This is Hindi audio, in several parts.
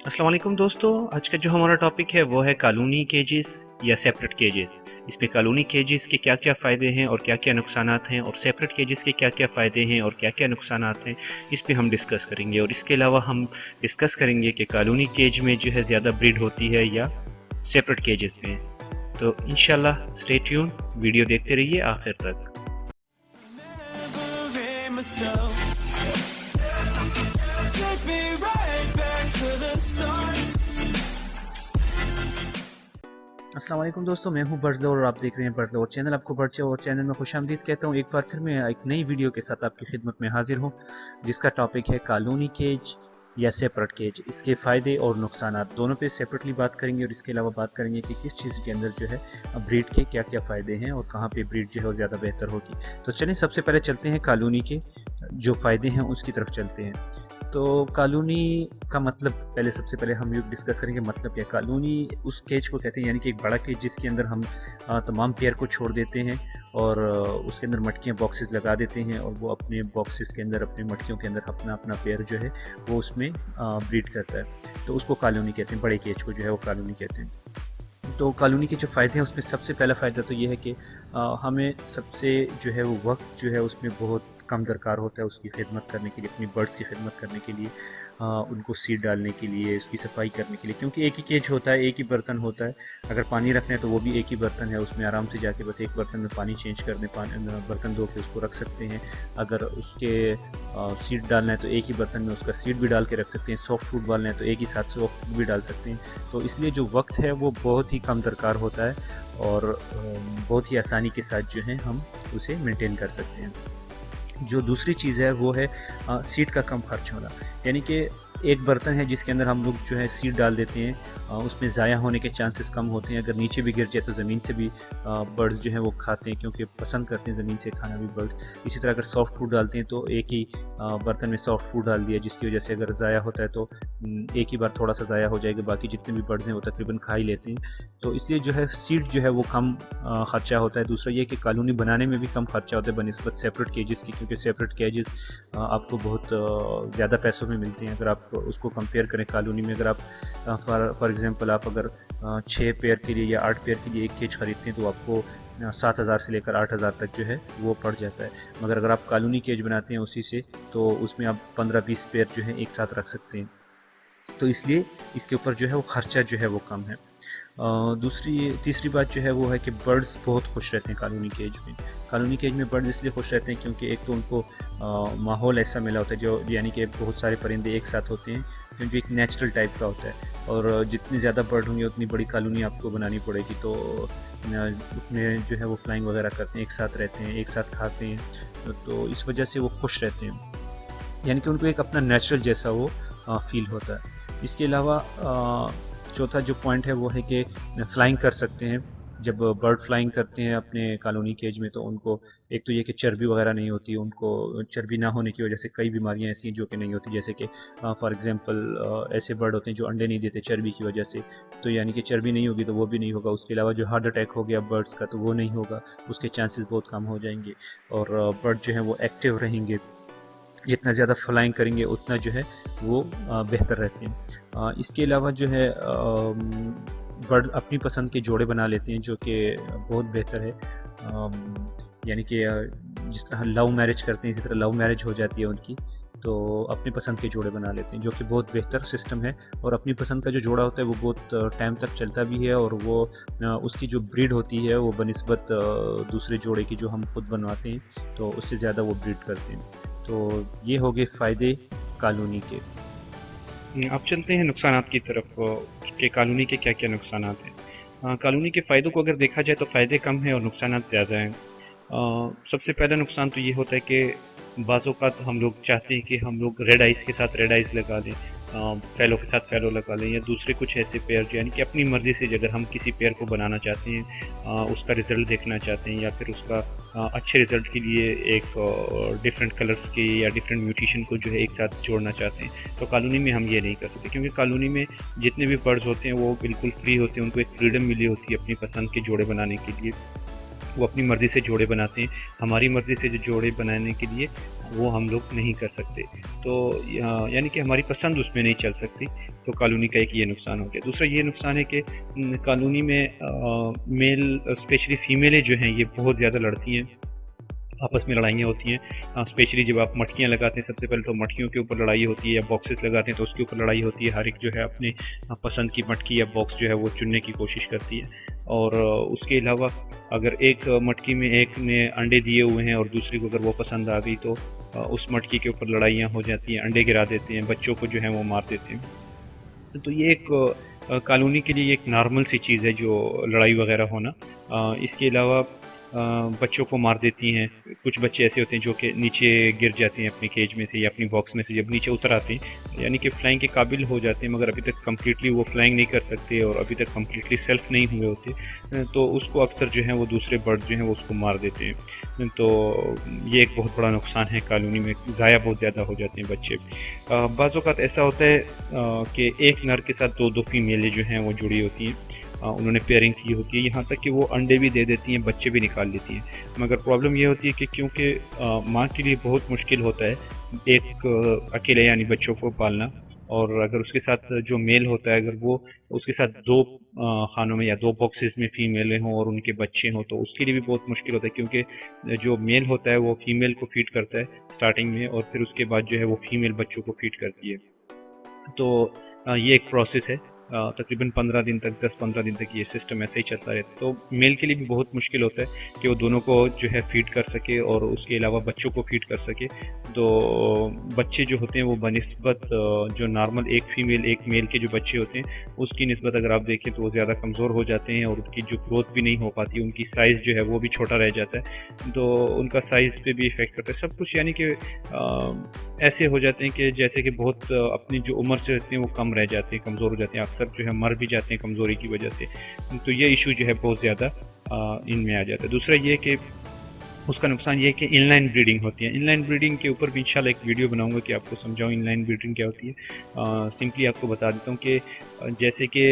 अस्सलाम वालेकुम दोस्तों। आज का जो हमारा टॉपिक है वो है कॉलोनी केजेस या सेपरेट केजेस। इसमें कॉलोनी केजेस के क्या-क्या फ़ायदे हैं और क्या-क्या नुकसानात हैं, और सेपरेट केजेस के क्या-क्या फ़ायदे हैं और क्या-क्या नुकसानात हैं, इस पे हम डिस्कस करेंगे। और इसके अलावा हम डिस्कस करेंगे कि कॉलोनी केज में जो है ज़्यादा ब्रीड होती है या सेपरेट केजेस में। तो इंशाल्लाह स्टे ट्यून, वीडियो देखते रहिए आखिर तक। Take me right back to the start. अस्सलाम वालेकुम दोस्तों, मैं हूं बर्ज़ और आप देख रहे हैं बर्ज़ और चैनल। आपको बर्ज़ और चैनल में खुशामदीद कहता हूं। एक बार फिर मैं एक नई वीडियो के साथ आपकी खिदमत में हाजिर हूं, जिसका टॉपिक है कॉलोनी केज या सेपरेट केज। इसके फ़ायदे और नुकसानात दोनों पे सेपरेटली बात करेंगे, और इसके अलावा बात करेंगे कि किस चीज़ के अंदर जो है ब्रीड के क्या क्या फ़ायदे हैं और कहाँ पे ब्रीड जो है वो ज़्यादा बेहतर होगी। तो चलिए सबसे पहले चलते हैं कॉलोनी के जो फ़ायदे हैं उसकी तरफ चलते हैं। तो कॉलोनी का मतलब पहले सबसे पहले हम ये डिस्कस करेंगे मतलब क्या। कॉलोनी उस केज को कहते हैं, यानी कि एक बड़ा केज जिसके अंदर हम तमाम पेयर को छोड़ देते हैं और उसके अंदर मटकियाँ बॉक्सेस लगा देते हैं, और वो अपने बॉक्सेस के अंदर अपनी मटकियों के अंदर अपना अपना पेयर जो है वो उसमें ब्रीड करता है। तो उसको कॉलोनी कहते हैं, बड़े केज को जो है वो कॉलोनी कहते हैं। तो कॉलोनी के जो फ़ायदे हैं उसमें सबसे पहला फ़ायदा तो ये है कि हमें सबसे जो है वो वक्त जो है उसमें बहुत कम दरकार होता है उसकी खिदमत करने के लिए, अपनी बर्ड्स की खिदमत करने के लिए, उनको सीड डालने के लिए, उसकी सफाई करने के लिए। क्योंकि एक ही केज होता है, एक ही बर्तन होता है। अगर पानी रखना है तो वो भी एक ही बर्तन है, उसमें आराम से जाके बस एक बर्तन में पानी चेंज कर दें, बर्तन धो के उसको रख सकते हैं। अगर उसके सीड डालना है तो एक ही बर्तन में उसका सीड भी डाल के रख सकते हैं। सॉफ्ट फूड डालना है तो एक ही साथ सॉफ्ट फूड भी डाल सकते हैं। तो इसलिए जो वक्त है वो बहुत ही कम दरकार होता है, और बहुत ही आसानी के साथ जो है हम उसे मेंटेन कर सकते हैं। जो दूसरी चीज़ है वो है सीड का कम खर्च होना। यानी कि एक बर्तन है जिसके अंदर हम लोग जो है सीड डाल देते हैं, उसमें ज़ाया होने के चांसेस कम होते हैं। अगर नीचे भी गिर जाए तो ज़मीन से भी बर्ड्स जो हैं वो खाते हैं, क्योंकि पसंद करते हैं ज़मीन से खाना भी बर्ड्स। इसी तरह अगर सॉफ्ट फूड डालते हैं तो एक ही बर्तन में सॉफ्ट फूड डाल दिया, जिसकी वजह से अगर ज़ाया होता है तो एक ही बार थोड़ा सा ज़ाया हो जाएगा, बाकी जितने भी बर्ड्स हैं वो तकरीबन खा ही लेते हैं। तो इसलिए जो है सीड जो है वो कम ख़र्चा होता है। दूसरा ये कि कॉलोनी बनाने में भी कम ख़र्चा होता है बनस्बत सेपरेट केजेस की, क्योंकि सेपरेट केजेस आपको बहुत ज़्यादा पैसों में मिलते हैं। अगर आप उसको कंपेयर करें कॉलोनी में, अगर आप फॉर एग्ज़ाम्पल आप अगर 6 पेयर के लिए या 8 पेयर के लिए एक केज ख़रीदते हैं तो आपको 7,000 से लेकर 8,000 तक जो है वो पड़ जाता है। मगर अगर आप कॉलोनी केज बनाते हैं उसी से, तो उसमें आप 15-20 पेयर जो है एक साथ रख सकते हैं। तो इसलिए इसके ऊपर जो है वो ख़र्चा जो है वो कम है। तीसरी बात जो है वो है कि बर्ड्स बहुत खुश रहते हैं कॉलोनी केज में। कॉलोनी केज में बर्ड्स इसलिए खुश रहते हैं क्योंकि एक तो उनको माहौल ऐसा मिला होता है, जो यानी कि बहुत सारे परिंदे एक साथ होते हैं, जो एक नेचुरल टाइप का होता है। और जितने ज़्यादा बर्ड होंगे उतनी बड़ी कॉलोनी आपको बनानी पड़ेगी, तो उसमें जो है वो फ्लाइंग वगैरह करते हैं, एक साथ रहते हैं, एक साथ खाते हैं। तो इस वजह से वो खुश रहते हैं, यानी कि उनको एक अपना नेचुरल जैसा वो फील होता है। इसके अलावा चौथा जो पॉइंट है वो है कि फ्लाइंग कर सकते हैं। जब बर्ड फ्लाइंग करते हैं अपने कॉलोनी केज में तो उनको एक तो ये कि चर्बी वगैरह नहीं होती, उनको चर्बी ना होने की वजह से कई बीमारियां ऐसी हैं जो कि नहीं होती, जैसे कि फॉर एग्जांपल ऐसे बर्ड होते हैं जो अंडे नहीं देते चर्बी की वजह से। तो यानी कि चर्बी नहीं होगी तो वो भी नहीं होगा। उसके अलावा जो हार्ट अटैक हो गया बर्ड्स का तो वो नहीं होगा, उसके चांसेस बहुत कम हो जाएंगे। और बर्ड जो है वो एक्टिव रहेंगे, जितना ज़्यादा फ्लाइंग करेंगे उतना जो है वो बेहतर रहते हैं। इसके अलावा जो है बर्ड अपनी पसंद के जोड़े बना लेते हैं, जो कि बहुत बेहतर है। यानी कि जिस तरह लव मैरिज करते हैं इसी तरह लव मैरिज हो जाती है उनकी, तो अपनी पसंद के जोड़े बना लेते हैं, जो कि बहुत बेहतर सिस्टम है। और अपनी पसंद का जो जोड़ा होता है वो बहुत टाइम तक चलता भी है, और वो उसकी जो ब्रीड होती है वो बनिस्बत दूसरे जोड़े की जो हम खुद बनवाते हैं तो उससे ज़्यादा वो ब्रीड करते हैं। तो ये हो गए फ़ायदे कॉलोनी के। अब चलते हैं नुकसानात की तरफ कि कॉलोनी के क्या-क्या नुकसानात हैं। कॉलोनी के फ़ायदों को अगर देखा जाए तो फ़ायदे कम हैं और नुकसानात ज़्यादा हैं। सबसे पहला नुकसान तो ये होता है कि बाज़ औक़ात हम लोग चाहते हैं कि हम लोग रेड आइस के साथ रेड आइस लगा दें, फ़ैलो के साथ फ़ैलो लगा लें, या दूसरे कुछ ऐसे पेयर जो यानी कि अपनी मर्ज़ी से अगर हम किसी पेयर को बनाना चाहते हैं, उसका रिज़ल्ट देखना चाहते हैं, या फिर उसका अच्छे रिज़ल्ट के लिए एक डिफरेंट कलर्स के या डिफरेंट म्यूटेशन को जो है एक साथ जोड़ना चाहते हैं, तो कॉलोनी में हम ये नहीं कर सकते। क्योंकि कॉलोनी में जितने भी बर्ड्स होते हैं वो बिल्कुल फ्री होते हैं, उनको एक फ्रीडम मिली होती है अपनी पसंद के जोड़े बनाने के लिए। वो अपनी मर्ज़ी से जोड़े बनाते हैं। हमारी मर्ज़ी से जो जोड़े बनाने के लिए वो हम लोग नहीं कर सकते। तो यानी कि हमारी पसंद उसमें नहीं चल सकती। तो कॉलोनी का एक ये नुकसान हो गया। दूसरा ये नुकसान है कि कॉलोनी में मेल स्पेशली फ़ीमेलें जो हैं ये बहुत ज़्यादा लड़ती हैं, आपस में लड़ाइयाँ होती हैं। स्पेशली जब आप मटकियाँ लगाते हैं, सबसे पहले तो मटकियों के ऊपर लड़ाई होती है, या बॉक्सेस लगाते हैं तो उसके ऊपर लड़ाई होती है। हर एक जो है अपने पसंद की मटकी या बॉक्स जो है वो चुनने की कोशिश करती है। और उसके अलावा अगर एक मटकी में एक ने अंडे दिए हुए हैं और दूसरी को अगर वो पसंद आ गई, तो उस मटकी के ऊपर लड़ाइयाँ हो जाती हैं, अंडे गिरा देते हैं, बच्चों को जो है वो मार देते हैं। तो ये एक कॉलोनी के लिए एक नॉर्मल सी चीज़ है जो लड़ाई वगैरह होना। इसके अलावा बच्चों को मार देती हैं। कुछ बच्चे ऐसे होते हैं जो कि नीचे गिर जाते हैं अपनी केज में से या अपनी बॉक्स में से, जब नीचे उतर आते हैं यानी कि फ़्लाइंग के काबिल हो जाते हैं, मगर अभी तक कम्प्लीटली वो फ़्लाइंग नहीं कर सकते और अभी तक कम्प्लीटली सेल्फ नहीं हुए होते, तो उसको अक्सर जो है वो दूसरे बर्ड जो हैं वो उसको मार देते हैं। तो ये एक बहुत बड़ा नुकसान है कॉलोनी में, ज़ाया बहुत ज़्यादा हो जाते हैं बच्चे। बाज़ औक़ात ऐसा होता है कि एक नर के साथ दो फीमेलें जो हैं वो जुड़ी होती हैं, उन्होंने पेयरिंग की होती है, यहाँ तक कि वो अंडे भी दे देती हैं, बच्चे भी निकाल लेती हैं। मगर प्रॉब्लम ये होती है कि क्योंकि माँ के लिए बहुत मुश्किल होता है एक अकेले यानी बच्चों को पालना, और अगर उसके साथ जो मेल होता है अगर वो उसके साथ दो खानों में या दो बॉक्सेस में फीमेलें हों और उनके बच्चे हों, तो उसके लिए भी बहुत मुश्किल होता है, क्योंकि जो मेल होता है वो फीमेल को फीड करता है स्टार्टिंग में, और फिर उसके बाद जो है वो फीमेल बच्चों को फीड करती है। तो ये एक प्रोसेस है। तकरीबन 15 दिन तक, 10-15 दिन तक ये सिस्टम ऐसे ही चलता रहता है। तो मेल के लिए भी बहुत मुश्किल होता है कि वो दोनों को जो है फ़ीड कर सके और उसके अलावा बच्चों को फ़ीड कर सके। तो बच्चे जो होते हैं वो बनिस्बत जो नॉर्मल एक फ़ीमेल एक मेल के जो बच्चे होते हैं उसकी निस्बत अगर आप देखें तो वो ज़्यादा कमज़ोर हो जाते हैं और उनकी जो ग्रोथ भी नहीं हो पाती, उनकी साइज़ जो है वो भी छोटा रह जाता है। तो उनका साइज़ पे भी इफ़ेक्ट करता है सब कुछ, यानी कि ऐसे हो जाते हैं कि जैसे कि बहुत अपनी जो उम्र से रहते हैं वो कम रह जाते हैं, कमज़ोर हो जाते हैं, अक्सर जो है मर भी जाते हैं कमज़ोरी की वजह से। तो ये इशू जो है बहुत ज़्यादा इनमें आ जाता है। दूसरा ये कि उसका नुकसान ये है कि इनलाइन ब्रीडिंग होती है। इनलाइन ब्रीडिंग के ऊपर भी इंशाल्लाह एक वीडियो बनाऊंगा कि आपको समझाऊँ इनलाइन ब्रीडिंग क्या होती है। सिंपली आपको बता देता हूँ कि जैसे कि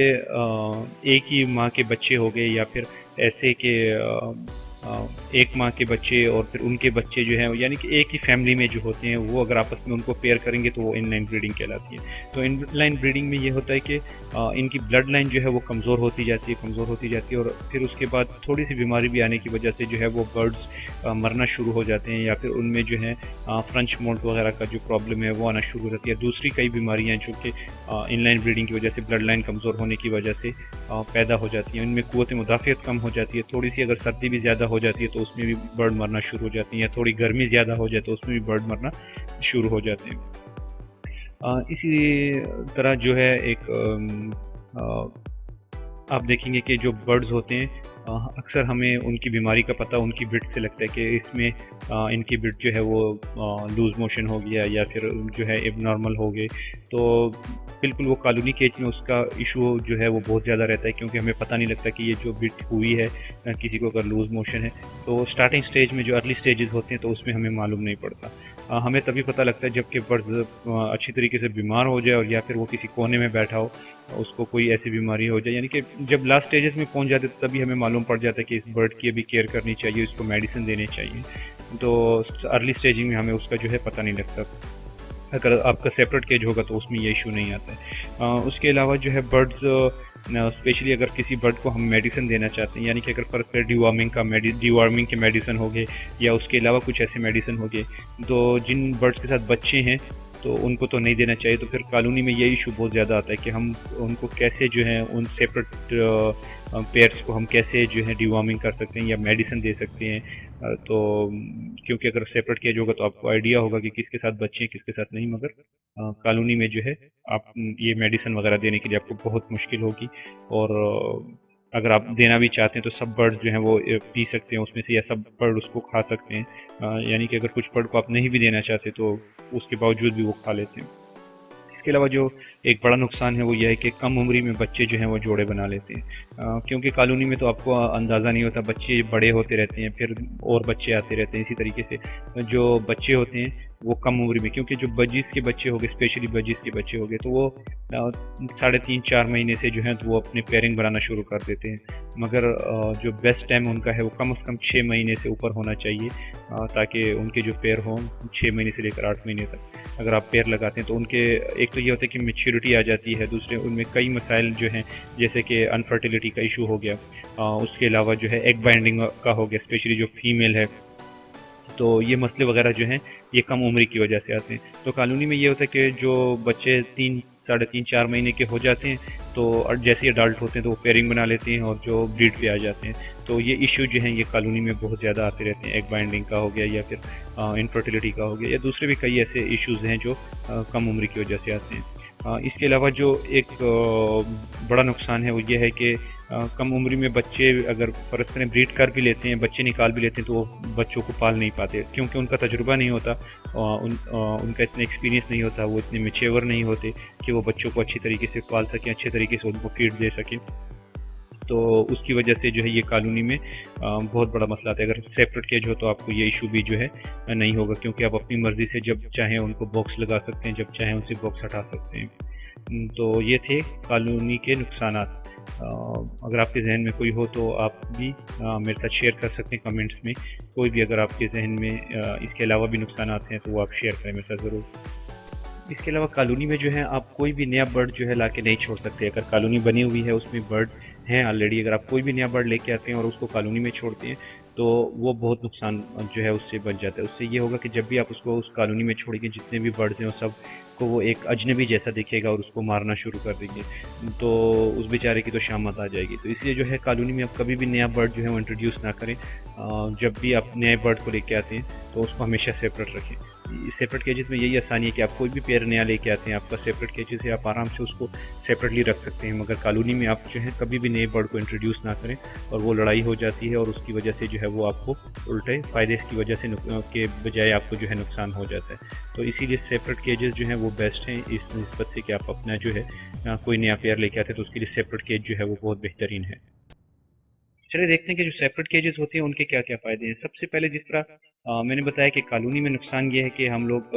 एक ही माँ के बच्चे हो गए, या फिर ऐसे कि एक माँ के बच्चे और फिर उनके बच्चे जो हैं, यानी कि एक ही फैमिली में जो होते हैं वो अगर आपस में उनको पेयर करेंगे तो वो इनलाइन ब्रीडिंग कहलाती है। तो इनलाइन ब्रीडिंग में ये होता है कि इनकी ब्लड लाइन जो है वो कमज़ोर होती जाती है, कमज़ोर होती जाती है, और फिर उसके बाद थोड़ी सी बीमारी भी आने की वजह से जो है वो बर्ड्स मरना शुरू हो जाते हैं, या फिर उनमें जो है फ्रेंच मोल्ट वगैरह का जो प्रॉब्लम है वो आना शुरू हो जाती है। दूसरी कई बीमारियाँ जो कि इनलाइन ब्रीडिंग की वजह से, ब्लड लाइन कमज़ोर होने की वजह से पैदा हो जाती हैं। इनमें क़ुव्वत मुदाफ़ियत कम हो जाती है, थोड़ी सी अगर सर्दी भी ज़्यादा हो जाती है तो उसमें भी बर्ड मरना शुरू हो जाती हैं, या थोड़ी गर्मी ज़्यादा हो जाए तो उसमें भी बर्ड मरना शुरू हो जाते हैं। इसी तरह जो है एक आप देखेंगे कि जो बर्ड्स होते हैं अक्सर हमें उनकी बीमारी का पता उनकी बिट से लगता है कि इसमें इनकी बिट जो है वो लूज़ मोशन हो गया या फिर जो है एबनॉर्मल हो गए। तो बिल्कुल वो कॉलोनी केज में उसका इशू जो है वो बहुत ज़्यादा रहता है, क्योंकि हमें पता नहीं लगता कि ये जो बिट हुई है किसी को अगर लूज़ मोशन है तो स्टार्टिंग स्टेज में जो अर्ली स्टेजेस होते हैं तो उसमें हमें मालूम नहीं पड़ता। हमें तभी पता लगता है जबकि बर्ड अच्छी तरीके से बीमार हो जाए और या फिर वो किसी कोने में बैठा हो, उसको कोई ऐसी बीमारी हो जाए, यानी कि जब लास्ट स्टेजेस में पहुंच जाते तो तभी हमें मालूम पड़ जाता है कि इस बर्ड की अभी केयर करनी चाहिए, इसको मेडिसिन देनी चाहिए। तो अर्ली स्टेजिंग में हमें उसका जो है पता नहीं लगता। अगर आपका सेपरेट केज होगा तो उसमें ये इशू नहीं आता है। उसके अलावा जो है बर्ड्स स्पेशली अगर किसी बर्ड को हम मेडिसिन देना चाहते हैं, यानी कि अगर फर्क है डीवार्मिंग के मेडिसिन हो गए या उसके अलावा कुछ ऐसे मेडिसिन हो गए, तो जिन बर्ड्स के साथ बच्चे हैं तो उनको तो नहीं देना चाहिए। तो फिर कॉलोनी में ये इशू बहुत ज़्यादा आता है कि हम उनको कैसे जो है उन सेपरेट पेयर्स को हम कैसे जो है डिवॉर्मिंग कर सकते हैं या मेडिसिन दे सकते हैं। तो क्योंकि अगर सेपरेट केज होगा तो आपको आइडिया होगा कि किसके साथ बच्चे हैं किसके साथ नहीं, मगर कॉलोनी में जो है आप ये मेडिसिन वगैरह देने के लिए आपको बहुत मुश्किल होगी। और अगर आप देना भी चाहते हैं तो सब बर्ड जो हैं वो पी सकते हैं उसमें से, या सब बर्ड उसको खा सकते हैं। यानी कि अगर कुछ बर्ड को आप नहीं भी देना चाहते तो उसके बावजूद भी वो खा लेते हैं। इसके अलावा जो एक बड़ा नुकसान है वो यह है कि कम उम्री में बच्चे जो हैं वो जोड़े बना लेते हैं, क्योंकि कॉलोनी में तो आपको अंदाज़ा नहीं होता, बच्चे बड़े होते रहते हैं फिर और बच्चे आते रहते हैं। इसी तरीके से जो बच्चे होते हैं वो कम उम्र में, क्योंकि जो बजीज़ के बच्चे हो गए, स्पेशली बजीज़ के बच्चे हो गए, तो वो 3.5-4 महीने से जो है तो वो अपने पेयरिंग बनाना शुरू कर देते हैं। मगर जो बेस्ट टाइम उनका है वो कम से कम 6 महीने से ऊपर होना चाहिए, ताकि उनके जो पेयर हों 6 महीने से लेकर 8 महीने तक अगर आप पेयर लगाते हैं तो उनके एक तो ये होता है कि मैच्योरिटी आ जाती है, दूसरे उनमें कई मसाइल जो हैं जैसे कि अनफर्टिलिटी का इशू हो गया, उसके अलावा जो है एग बाइंडिंग का हो गया, स्पेशली जो फीमेल है, तो ये मसले वगैरह जो हैं ये कम उम्र की वजह से आते हैं। तो कॉलोनी में ये होता है कि जो बच्चे 3 साढ़े 3 4 महीने के हो जाते हैं तो और जैसे ही अडल्ट होते हैं तो वो पेयरिंग बना लेते हैं और जो ब्रीड पे आ जाते हैं। तो ये इशू जो हैं ये कॉलोनी में बहुत ज़्यादा आते रहते हैं, एग बाइंडिंग का हो गया या फिर इनफर्टिलिटी का हो गया या दूसरे भी कई ऐसे इश्यूज़ हैं जो कम उम्र की वजह से आते हैं। इसके अलावा जो एक बड़ा नुकसान है वो ये है कि कम उम्र में बच्चे अगर फ़र्ज़ करें ब्रीड कर भी लेते हैं, बच्चे निकाल भी लेते हैं, तो वो बच्चों को पाल नहीं पाते क्योंकि उनका तजुर्बा नहीं होता, उनका इतना एक्सपीरियंस नहीं होता, वो इतने मैच्योर नहीं होते कि वो बच्चों को अच्छी तरीके से पाल सकें, अच्छे तरीके से उनको फीड दे सकें। तो उसकी वजह से जो है ये कॉलोनी में बहुत बड़ा मसला आता है। अगर सेपरेट केज हो तो आपको ये इशू भी जो है नहीं होगा, क्योंकि आप अपनी मर्ज़ी से जब चाहें उनको बॉक्स लगा सकते हैं, जब चाहें उनसे बॉक्स हटा सकते हैं। तो ये थे कॉलोनी के नुकसानात। अगर आपके जहन में कोई हो तो आप भी मेरे साथ शेयर कर सकते हैं कमेंट्स में। कोई भी अगर आपके जहन में इसके अलावा भी नुकसानात हैं तो वो आप शेयर करें मेरे साथ ज़रूर। इसके अलावा कॉलोनी में जो है आप कोई भी नया बर्ड जो है लाके नहीं छोड़ सकते। अगर कॉलोनी बनी हुई है उसमें बर्ड हैं ऑलरेडी, अगर आप कोई भी नया बर्ड लेके आते हैं और उसको कॉलोनी में छोड़ते हैं तो वो बहुत नुकसान जो है उससे बच जाता है। उससे ये होगा कि जब भी आप उसको उस कॉलोनी में छोड़ेंगे, जितने भी बर्ड्स हैं वो सब को वो एक अजनबी जैसा दिखेगा और उसको मारना शुरू कर देंगे, तो उस बेचारे की तो शामत आ जाएगी। तो इसलिए जो है कॉलोनी में आप कभी भी नया बर्ड जो है वो इंट्रोड्यूस ना करें। जब भी आप नए बर्ड को लेके आते हैं तो उसको हमेशा सेपरेट रखें। सेपरेट केजेस में यही आसानी है कि आप कोई भी पेयर नया लेके आते हैं, आपका सेपरेट केजेस है, आप आराम से उसको सेपरेटली रख सकते हैं। मगर कॉलोनी में आप जो है कभी भी नए बर्ड को इंट्रोड्यूस ना करें और वो लड़ाई हो जाती है और उसकी वजह से जो है वो आपको उल्टे फ़ायदे की वजह से के बजाय आपको जो है नुकसान हो जाता है। तो इसीलिए सेपरेट केजेस जो हैं वो बेस्ट हैं इस निस्बत से कि आप अपना जो है कोई नया पेयर लेके आते हैं तो उसके लिए सेपरेट केज जो है वो बहुत बेहतरीन है। चलिए देखते हैं कि जो सेपरेट केजेस होते हैं उनके क्या क्या फ़ायदे हैं। सबसे पहले जिस तरह मैंने बताया कि कॉलोनी में नुकसान ये है कि हम लोग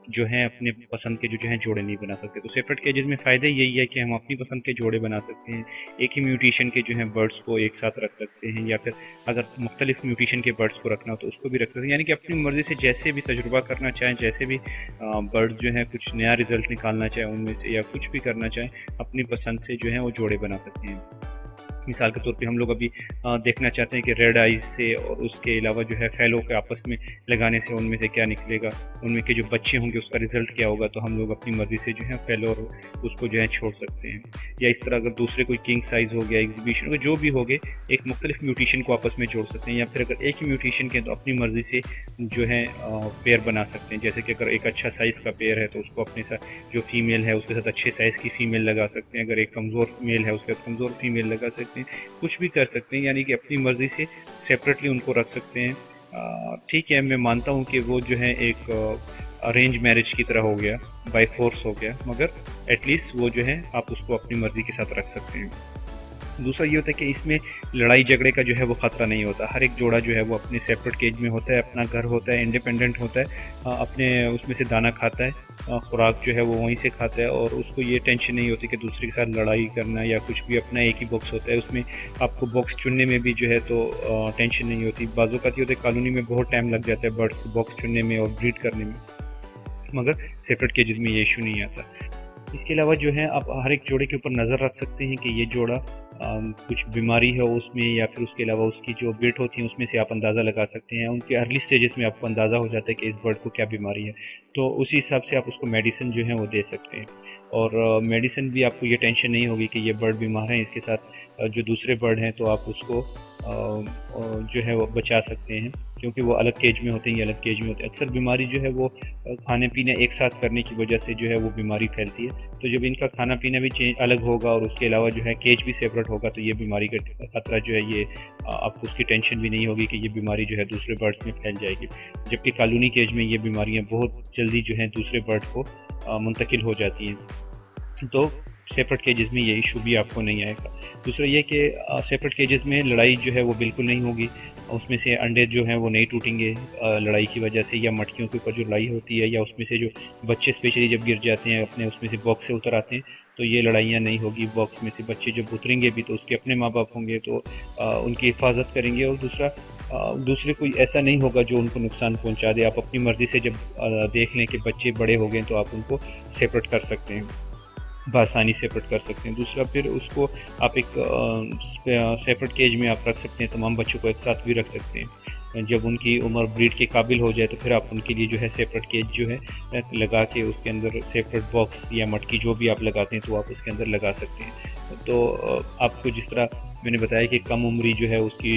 जो हैं अपने पसंद के जो हैं जोड़े नहीं बना सकते। तो सेपरेट केजेस में फ़ायदा यही है कि हम अपनी पसंद के जोड़े बना सकते हैं, एक ही म्यूटेशन के जो हैं बर्ड्स को एक साथ रख सकते हैं, या फिर अगर मुख्तलिफ म्यूटेशन के बर्ड्स को रखना हो तो उसको भी रख सकते हैं। यानी कि अपनी मर्ज़ी से जैसे भी तजुर्बा करना चाहें, जैसे भी बर्ड्स जो हैं कुछ नया रिज़ल्ट निकालना चाहें उनमें से या कुछ भी करना चाहें, अपनी पसंद से जो है वो जोड़े बना सकते हैं। मिसाल के तौर पे हम लोग अभी देखना चाहते हैं कि रेड आइज से और उसके अलावा जो है फैलो के आपस में लगाने से उनमें से क्या निकलेगा, उनमें के जो बच्चे होंगे उसका रिज़ल्ट क्या होगा, तो हम लोग अपनी मर्ज़ी से जो है फैलो और उसको जो है छोड़ सकते हैं। या इस तरह अगर दूसरे कोई किंग साइज़ हो गया, एग्जीबिशन हो, जो भी हो गए, एक मुख्तलिफ म्यूटेशन को आपस में जोड़ सकते हैं। या फिर अगर एक ही म्यूटेशन के तो अपनी मर्ज़ी से जो है पेयर बना सकते हैं। जैसे कि अगर एक अच्छा साइज़ का पेयर है तो उसको अपने साथ जो फीमेल है उसके साथ अच्छे साइज़ की फ़ीमेल लगा सकते हैं, अगर एक कमज़ोर मेल है उसके साथ कमज़ोर फीमेल लगा सकते हैं, कुछ भी कर सकते हैं। यानी कि अपनी मर्ज़ी से सेपरेटली उनको रख सकते हैं। ठीक है, मैं मानता हूँ कि वो जो है एक अरेंज मैरिज की तरह हो गया, बाय फोर्स हो गया, मगर एटलीस्ट वो जो है आप उसको अपनी मर्ज़ी के साथ रख सकते हैं। दूसरा ये होता है कि इसमें लड़ाई झगड़े का जो है वो ख़तरा नहीं होता। हर एक जोड़ा जो है वो अपने सेपरेट केज में होता है, अपना घर होता है, इंडिपेंडेंट होता है, अपने उसमें से दाना खाता है, खुराक जो है वो वहीं से खाता है और उसको ये टेंशन नहीं होती कि दूसरे के साथ लड़ाई करना या कुछ भी। अपना एक ही बॉक्स होता है, उसमें आपको बॉक्स चुनने में भी जो है तो टेंशन नहीं होती। बाज़ औक़ात ये होता है कॉलोनी में बहुत टाइम लग जाता है बर्ड्स को बॉक्स चुनने में और ब्रीड करने में, मगर सेपरेट केजेस में ये इशू नहीं आता। इसके अलावा जो है आप हर एक जोड़े के ऊपर नज़र रख सकते हैं कि ये जोड़ा कुछ बीमारी है उसमें, या फिर उसके अलावा उसकी जो ब्रीड होती है उसमें से आप अंदाज़ा लगा सकते हैं। उनके अर्ली स्टेजेस में आपको अंदाज़ा हो जाता है कि इस बर्ड को क्या बीमारी है, तो उसी हिसाब से आप उसको मेडिसिन जो है वो दे सकते हैं। और मेडिसिन भी आपको ये टेंशन नहीं होगी कि ये बर्ड बीमार है, इसके साथ जो दूसरे बर्ड हैं तो आप उसको जो है वो बचा सकते हैं, क्योंकि वो अलग केज में होते हैं, ये अलग केज में होते हैं। अक्सर बीमारी जो है वो खाने पीने एक साथ करने की वजह से जो है वो बीमारी फैलती है। तो जब इनका खाना पीना भी अलग होगा और उसके अलावा जो है केज भी सेपरेट होगा तो ये बीमारी का ख़तरा जो है ये आपको उसकी टेंशन भी नहीं होगी कि ये बीमारी जो है दूसरे बर्ड्स में फैल जाएगी। जबकि कॉलोनी केज में ये बीमारियाँ बहुत जल्दी जो है दूसरे बर्ड को मुंतकिल हो जाती हैं। तो सेपरेट केजेस में ये इशू भी आपको नहीं आएगा। दूसरा ये कि सेपरेट केजेस में लड़ाई जो है वो बिल्कुल नहीं होगी। उसमें से अंडे जो हैं वो नहीं टूटेंगे लड़ाई की वजह से, या मटकियों के ऊपर जो लड़ाई होती है, या उसमें से जो बच्चे स्पेशली जब गिर जाते हैं अपने उसमें से बॉक्स से उतर आते हैं, तो ये लड़ाइयाँ नहीं होगी। बॉक्स में से बच्चे जब उतरेंगे भी तो उसके अपने माँ बाप होंगे, तो उनकी हिफाजत करेंगे। और दूसरे कोई ऐसा नहीं होगा जो उनको नुकसान पहुंचा दे। आप अपनी मर्ज़ी से जब देख लें कि बच्चे बड़े हो गए तो आप उनको सेपरेट कर सकते हैं, बआसानी सेपरेट कर सकते हैं। दूसरा, फिर उसको आप एक सेपरेट केज में आप रख सकते हैं, तमाम बच्चों को एक साथ भी रख सकते हैं। जब उनकी उम्र ब्रीड के काबिल हो जाए तो फिर आप उनके लिए जो है सेपरेट केज जो है लगा के उसके अंदर सेपरेट बॉक्स या मटकी जो भी आप लगाते हैं तो आप उसके अंदर लगा सकते हैं। तो आपको जिस तरह मैंने बताया कि कम उम्री जो है उसकी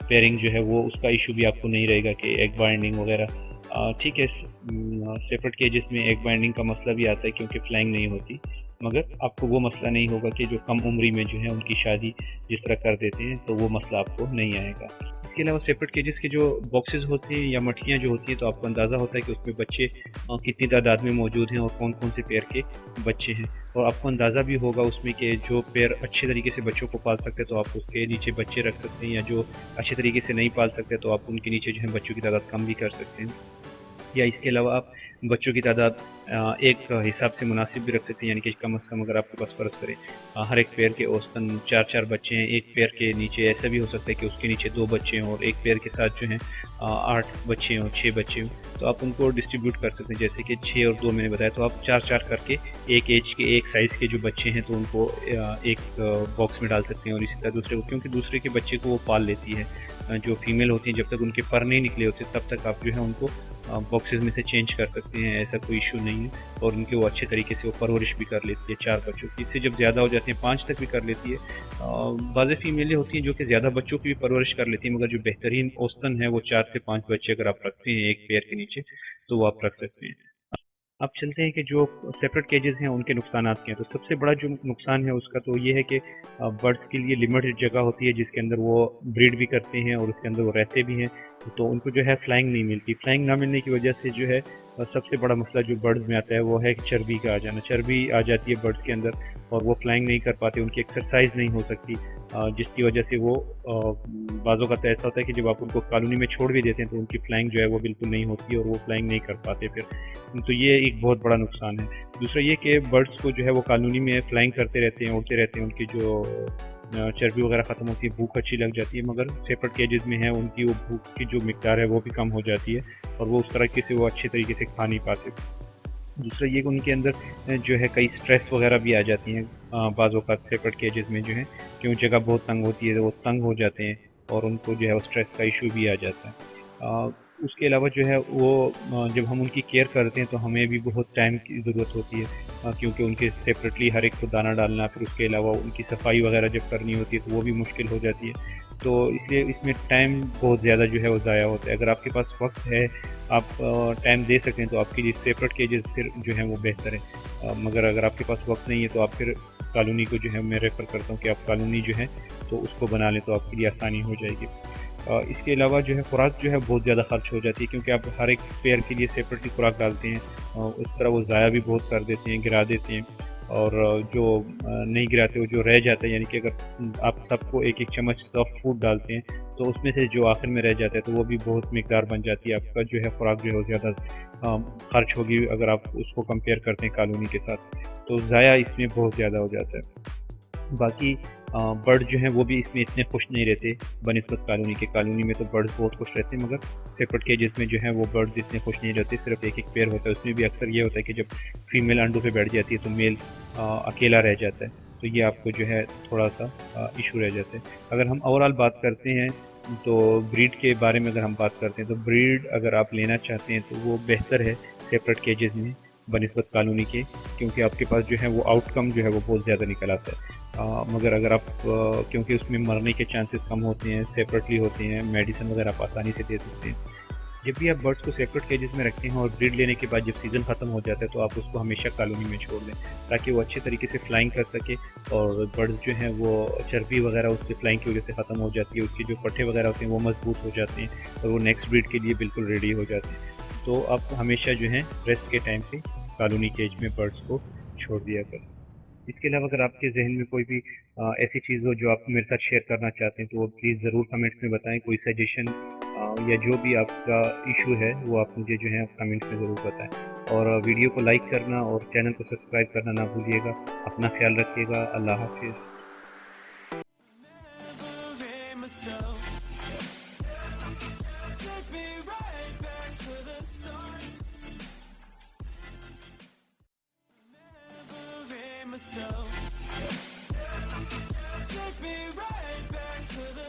पेयरिंग जो है वो उसका इशू भी आपको नहीं रहेगा कि एग बाइंडिंग वगैरह। ठीक है, सेपरेट केजेस में एग बाइंडिंग का मसला भी आता है क्योंकि फ्लाइंग नहीं होती, मगर आपको वो मसला नहीं होगा कि जो कम उम्री में जो है उनकी शादी जिस तरह कर देते हैं, तो वो मसला आपको नहीं आएगा। इसके अलावा सेपरेट केजेस के जो बॉक्सेस होते हैं या मटकियाँ जो होती हैं, तो आपको अंदाज़ा होता है कि उसमें बच्चे कितनी तादाद में मौजूद हैं और कौन कौन से पेयर के बच्चे हैं। और आपको अंदाज़ा भी होगा उसमें कि जो पेयर अच्छे तरीके से बच्चों को पाल सकते हैं तो आप उसके नीचे बच्चे रख सकते हैं, या जो अच्छे तरीके से नहीं पाल सकते तो आप उनके नीचे जो है बच्चों की तादाद कम भी कर सकते हैं। या इसके अलावा आप बच्चों की तादाद एक हिसाब से मुनासिब भी रख सकते हैं, यानी कि कम से कम अगर आपके पास फ़र्ज़ करें हर एक पेयर के औसतन 4-4 बच्चे हैं, एक पेयर के नीचे ऐसा भी हो सकता है कि उसके नीचे 2 बच्चे हों, और एक पेयर के साथ जो हैं 8 बच्चे हों, 6 बच्चे हों, तो आप उनको डिस्ट्रीब्यूट कर सकते हैं। जैसे कि 6 और 2 मैंने बताया, तो आप 4-4 करके एक एज के, एक साइज़ के जो बच्चे हैं तो उनको एक बॉक्स में डाल सकते हैं। और इसी तरह दूसरे को, क्योंकि दूसरे के बच्चे को वो पाल लेती है, जो फीमेल होती हैं, जब तक उनके पर नहीं निकले होते तब तक आप जो है उनको बॉक्सेस में से चेंज कर सकते हैं, ऐसा कोई इशू नहीं है। और उनके वो अच्छे तरीके से वो परवरिश भी कर लेती है 4 बच्चों की। इससे जब ज़्यादा हो जाते हैं 5 तक भी कर लेती है। बाज़ फीमेलें होती हैं जो कि ज़्यादा बच्चों की भी परवरिश कर लेती हैं, मगर जो बेहतरीन औसतन है वो 4 से 5 बच्चे अगर आप रखते हैं एक पेयर के नीचे, तो वो आप रख सकते हैं। अब चलते हैं कि जो सेपरेट केजेस हैं उनके नुकसानात क्या हैं। तो सबसे बड़ा जो नुकसान है उसका तो ये है कि बर्ड्स के लिए लिमिटेड जगह होती है जिसके अंदर वो ब्रीड भी करते हैं और उसके अंदर वो रहते भी हैं, तो उनको जो है फ्लाइंग नहीं मिलती। फ्लाइंग ना मिलने की वजह से जो है सबसे बड़ा मसला जो बर्ड्स में आता है वो है कि चर्बी का आ जाना। चर्बी आ जाती है बर्ड्स के अंदर और वो फ्लाइंग नहीं कर पाते, उनकी एक्सरसाइज नहीं हो सकती, जिसकी वजह से वो बाज़ों का तो ऐसा होता है कि जब आप उनको कॉलोनी में छोड़ भी देते हैं तो उनकी फ्लाइंग जो है वो बिल्कुल नहीं होती और वो फ्लाइंग नहीं कर पाते फिर। तो ये एक बहुत बड़ा नुकसान है। दूसरा ये कि बर्ड्स को जो है वो कॉलोनी में फ्लाइंग करते रहते हैं, उड़ते रहते हैं, उनकी जो चर्बी वगैरह ख़त्म होती है, भूख अच्छी लग जाती है, मगर सेपरेट केजेस में है उनकी वो भूख की जो मिकदार है वो भी कम हो जाती है और वो उस तरीके से वो अच्छे तरीके से खा नहीं पाते। दूसरा ये कि उनके अंदर जो है कई स्ट्रेस वगैरह भी आ जाती हैं बाज़ औक़ात सेपरेट केजेस में जो है, क्यों जगह बहुत तंग होती है, तो वो तंग हो जाते हैं और उनको जो है वो स्ट्रेस का इशू भी आ जाता है। उसके अलावा जो है वो जब हम उनकी केयर करते हैं तो हमें भी बहुत टाइम की ज़रूरत होती है, क्योंकि उनके सेपरेटली हर एक को दाना डालना, फिर उसके अलावा उनकी सफाई वगैरह जब करनी होती है तो वो भी मुश्किल हो जाती है। तो इसलिए इसमें टाइम बहुत ज़्यादा जो है वो ज़ाया होता है। अगर आपके पास वक्त है, आप टाइम दे सकें तो आपके लिए सेपरेट केजेस फिर जो है वो बेहतर है, मगर अगर आपके पास वक्त नहीं है तो आप फिर कॉलोनी को जो है मैं रेफ़र करता हूँ कि आप कॉलोनी जो है तो उसको बना लें तो आपके लिए आसानी हो जाएगी। इसके अलावा जो है खुराक जो है बहुत ज़्यादा ख़र्च हो जाती है, क्योंकि आप हर एक पेयर के लिए सेपरेटली खुराक डालते हैं, उस तरह वो ज़ाया भी बहुत कर देते हैं, गिरा देते हैं। और जो नहीं गिराते वो जो रह जाता है, यानी कि अगर आप सबको एक-एक चम्मच सॉफ्ट फूड डालते हैं तो उसमें से जो आखिर में रह जाता है तो वो भी बहुत मिकदार बन जाती है। आपका जो है खुराक जो है वो ज़्यादा खर्च होगी अगर आप उसको कंपेयर करते हैं कॉलोनी के साथ, तो ज़ाया इसमें बहुत ज़्यादा हो जाता है। बाकी बर्ड जो हैं वो भी इसमें इतने खुश नहीं रहते बनिस्बत कॉलोनी के। कॉलोनी में तो बर्ड्स बहुत खुश रहते हैं, मगर सेपरेट केजेस में जो है वो बर्ड्स इतने खुश नहीं रहते, सिर्फ एक-एक पेयर होता है। उसमें भी अक्सर ये होता है कि जब फीमेल अंडों पे बैठ जाती है तो मेल अकेला रह जाता है, तो ये आपको जो है थोड़ा-सा इशू रह जाता है। अगर हम ओवरऑल बात करते हैं तो ब्रीड के बारे में अगर हम बात करते हैं तो ब्रीड अगर आप लेना चाहते हैं तो वो बेहतर है सेपरेट केजेस में बनिस्बत कॉलोनी के, क्योंकि आपके पास जो है वो आउटकम जो है वो बहुत ज़्यादा निकल आता है। मगर अगर आप क्योंकि उसमें मरने के चांसेस कम होते हैं, सेपरेटली होते हैं, मेडिसिन वगैरह आप आसानी से दे सकते हैं। जब भी आप बर्ड्स को सेपरेट केजेस में रखते हैं और ब्रीड लेने के बाद जब सीज़न ख़त्म हो जाता है तो आप उसको हमेशा कॉलोनी में छोड़ दें, ताकि वो अच्छे तरीके से फ्लाइंग कर सके और बर्ड्स जो हैं वो चर्बी वगैरह उसकी फ्लाइंग की वजह से ख़त्म हो जाती है, उसके जो पट्टे वगैरह होते हैं वो मजबूत हो जाते हैं और वो नेक्स्ट ब्रीड के लिए बिल्कुल रेडी हो जाते हैं। तो आप हमेशा जो है रेस्ट के टाइम पे कॉलोनी केज में बर्ड्स को छोड़ दिया करें। इसके अलावा अगर आपके जहन में कोई भी ऐसी चीज़ हो जो आप मेरे साथ शेयर करना चाहते हैं तो वो प्लीज़ ज़रूर कमेंट्स में बताएं। कोई सजेशन या जो भी आपका इशू है वो आप मुझे जो है कमेंट्स में ज़रूर बताएं। और वीडियो को लाइक करना और चैनल को सब्सक्राइब करना ना भूलिएगा। अपना ख्याल रखिएगा। अल्लाह हाफिज़। Remembering myself. Take me right back to the start. Remembering myself. Take me right back to the